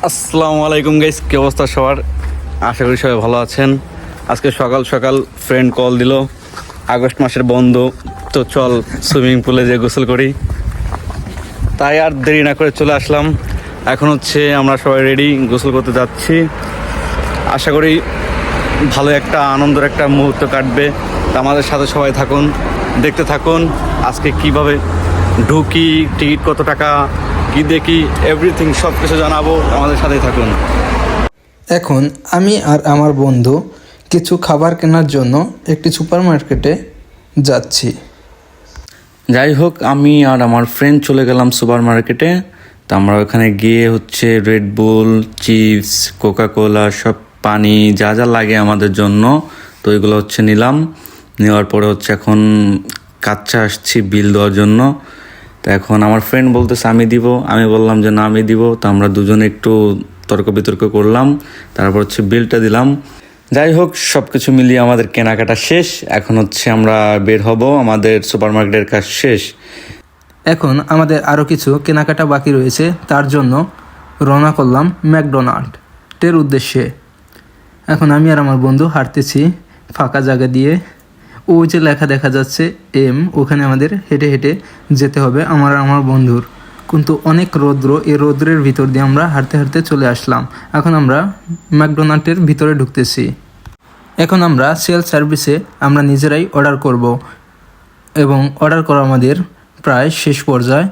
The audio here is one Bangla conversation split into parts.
আসসালামু আলাইকুম গাইস, কি অবস্থা সবার? আশা করি সবাই ভালো আছেন। আজকে সকাল সকাল ফ্রেন্ড কল দিল, আগস্ট মাসের বন্ধ, তো চল সুইমিং পুলে যে গোসল করি। তাই আর দেরি না করে চলে আসলাম। এখন হচ্ছে আমরা সবাই রেডি, গোসল করতে যাচ্ছি। আশা করি ভালো একটা আনন্দের একটা মুহূর্ত কাটবে। তা আমাদের সাথে সবাই থাকুন, দেখতে থাকুন আজকে কিভাবে ঢুকি, টিকিট কত টাকা, কি দেখি, এভরিথিং সব কিছু জানাবো। আমাদের সাথেই থাকুন। এখন আমি আর আমার বন্ধু কিছু খাবার কেনার জন্য একটি সুপার মার্কেটে যাচ্ছি। যাই হোক, আমি আর আমার ফ্রেন্ড চলে গেলাম সুপার মার্কেটে। তো আমরা ওখানে গিয়ে হচ্ছে রেড বুল, চিপস, কোকা-কোলা, সব পানি যা যা লাগে আমাদের জন্য, তো এগুলো হচ্ছে নিলাম। নেওয়ার পরে হচ্ছে এখন কাচ্চা আসছি বিল দেওয়ার জন্য। তো এখন আমার ফ্রেন্ড বলতেছে আমি দিব, আমি বললাম যে না আমি দিব। তো আমরা দুজনে একটু তর্ক বিতর্ক করলাম, তারপর হচ্ছে বিলটা দিলাম। যাই হোক, সব কিছু মিলিয়ে আমাদের কেনাকাটা শেষ। এখন হচ্ছে আমরা বের হব, আমাদের সুপার মার্কেটের কাজ শেষ। এখন আমাদের আরও কিছু কেনাকাটা বাকি রয়েছে, তার জন্য রওনা করলাম ম্যাকডোনাল্ডের উদ্দেশ্যে। এখন আমি আর আমার বন্ধু হাঁটতেছি ফাঁকা জায়গা দিয়ে। ওই যে লেখা দেখা যাচ্ছে এম, ওখানে আমাদের হেঁটে হেঁটে যেতে হবে আমার আর আমার বন্ধুর। কিন্তু অনেক রৌদ্র, এই রৌদ্রের ভিতর দিয়ে আমরা হাঁটতে হাঁটতে চলে আসলাম। এখন আমরা ম্যাকডোনাল্ডের ভিতরে ঢুকতেছি। এখন আমরা সেলফ সার্ভিসে আমরা নিজেরাই অর্ডার করব এবং অর্ডার করা আমাদের প্রায় শেষ পর্যায়ে।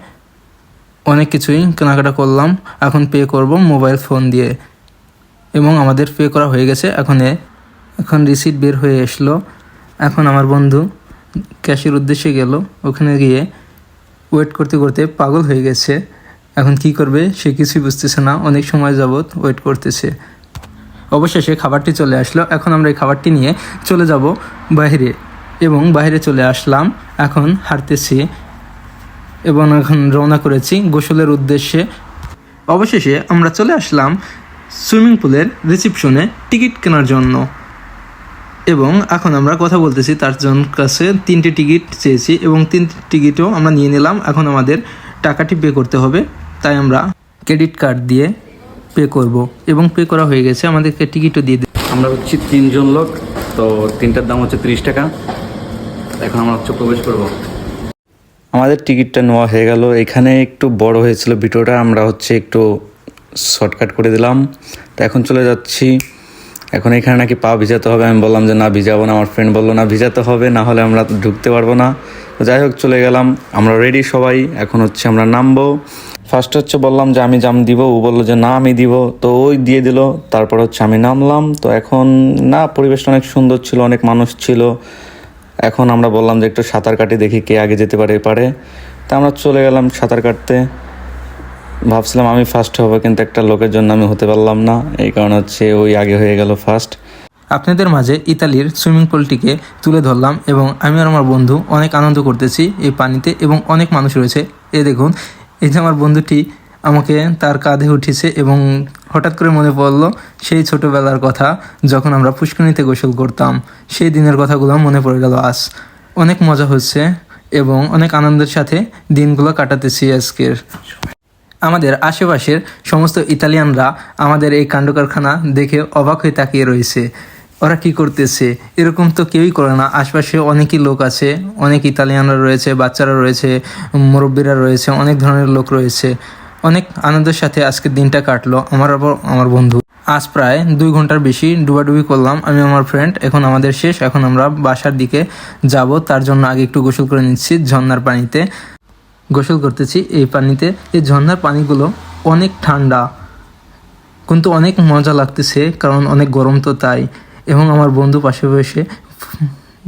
অনেক কিছুই কেনাকাটা করলাম, এখন পে করব মোবাইল ফোন দিয়ে এবং আমাদের পে করা হয়ে গেছে। এখন রিসিট বের হয়ে আসলো। এখন আমার বন্ধু ক্যাশের উদ্দেশ্যে গেল, ওখানে গিয়ে ওয়েট করতে করতে পাগল হয়ে গেছে। এখন কি করবে সে কিছুই বুঝতেছে না, অনেক সময় যাবৎ ওয়েট করতেছে। অবশেষে খাবারটি চলে আসলো। এখন আমরা এই খাবারটি নিয়ে চলে যাব বাইরে এবং বাইরে চলে আসলাম। এখন হাঁটতেছি এবং এখন রওনা করেছি গোসলের উদ্দেশ্যে। অবশেষে আমরা চলে আসলাম সুইমিং পুলের রিসিপশনে টিকিট কেনার জন্য এবং এখন আমরা কথা বলতেছি। তার জন্য কাছে 3টি টিকিট চেয়েছি এবং 3টি টিকিটও আমরা নিয়ে নিলাম। এখন আমাদের টাকাটি পে করতে হবে, তাই আমরা ক্রেডিট কার্ড দিয়ে পে করব এবং পে করা হয়ে গেছে। আমাদেরকে টিকিটও দিয়ে দেবে। আমরা হচ্ছি 3 জন লোক, তো 3টার দাম হচ্ছে 30 টাকা। এখন আমরা হচ্ছে প্রবেশ করব। আমাদের টিকিটটা নেওয়া হয়ে গেল। এখানে একটু বড় হয়েছিল ভিডিওটা, আমরা হচ্ছে একটু শর্টকাট করে দিলাম। তো এখন চলে যাচ্ছি। এখন এখানে নাকি পা ভিজাতে হবে, আমি বললাম যে না ভিজাবো না। আমার ফ্রেন্ড বললো না ভিজাতে হবে, না হলে আমরা ঢুকতে পারবো না। তো যাই হোক চলে গেলাম, আমরা রেডি সবাই। এখন হচ্ছে আমরা নামবো। ফার্স্ট হচ্ছে বললাম যে আমি জাম দিব, ও বললো যে না আমি দিব, তো ওই দিয়ে দিল। তারপর হচ্ছে আমি নামলাম। তো এখন না, পরিবেশটা অনেক সুন্দর ছিল, অনেক মানুষ ছিল। এখন আমরা বললাম যে একটু সাঁতার কাটি, দেখি কে আগে যেতে পারে এপারে। তা আমরা চলে গেলাম সাঁতার কাটতে। ভাবছিলাম আমি ফার্স্ট হবো, কিন্তু একটা লোকের জন্য আমি হতে পারলাম না, এই কারণে হচ্ছে ওই আগে হয়ে গেল ফার্স্ট। আপনাদের মাঝে ইতালির সুইমিং পুলটিকে তুলে ধরলাম এবং আমি আর আমার বন্ধু অনেক আনন্দ করতেছি এই পানিতে এবং অনেক মানুষ রয়েছে। দেখুন, এই যে আমার বন্ধুটি আমাকে তার কাঁধে উঠেছে এবং হঠাৎ করে মনে পড়লো সেই ছোটোবেলার কথা, যখন আমরা পুষ্করিণীতে গোসল করতাম। সেই দিনের কথাগুলো মনে পড়ে গেল আজ। অনেক মজা হচ্ছে এবং অনেক আনন্দের সাথে দিনগুলো কাটাতেছি আজকের। আমাদের আশেপাশের সমস্ত ইতালিয়ানরা আমাদের এই কাণ্ডকারখানা দেখে অবাক হয়ে তাকিয়ে রয়েছে। ওরা কি করতেছে, এরকম তো কেউই করে না। আশপাশে অনেকই লোক আছে, অনেক ইতালিয়ানরা রয়েছে, বাচ্চারা রয়েছে, মুরব্বীরা রয়েছে, অনেক ধরনের লোক রয়েছে। অনেক আনন্দের সাথে আজকের দিনটা কাটলো আমার বন্ধু। আজ প্রায় 2 ঘন্টার বেশি ডুবাডুবি করলাম আমি আমার ফ্রেন্ড। এখন আমাদের শেষ, এখন আমরা বাসার দিকে যাব। তার জন্য আগে একটু গোসল করে নিচ্ছি ঝর্ণার পানিতে। গোসল করতেছি এই পানিতে। এই ঝর্ণার পানিগুলো অনেক ঠান্ডা, কিন্তু অনেক মজা লাগতেছে কারণ অনেক গরম তো তাই। এবং আমার বন্ধু পাশে বসে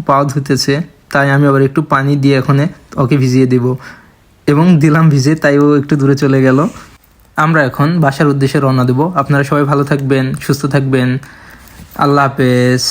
পা ধুতেছে, তাই আমি আবার একটু পানি দিয়ে এখন ওকে ভিজিয়ে দেব এবং দিলাম ভিজে, তাই ও একটু দূরে চলে গেল। আমরা এখন বাসার উদ্দেশ্যে রওনা দেব। আপনারা সবাই ভালো থাকবেন, সুস্থ থাকবেন। আল্লাহ হাফেজ।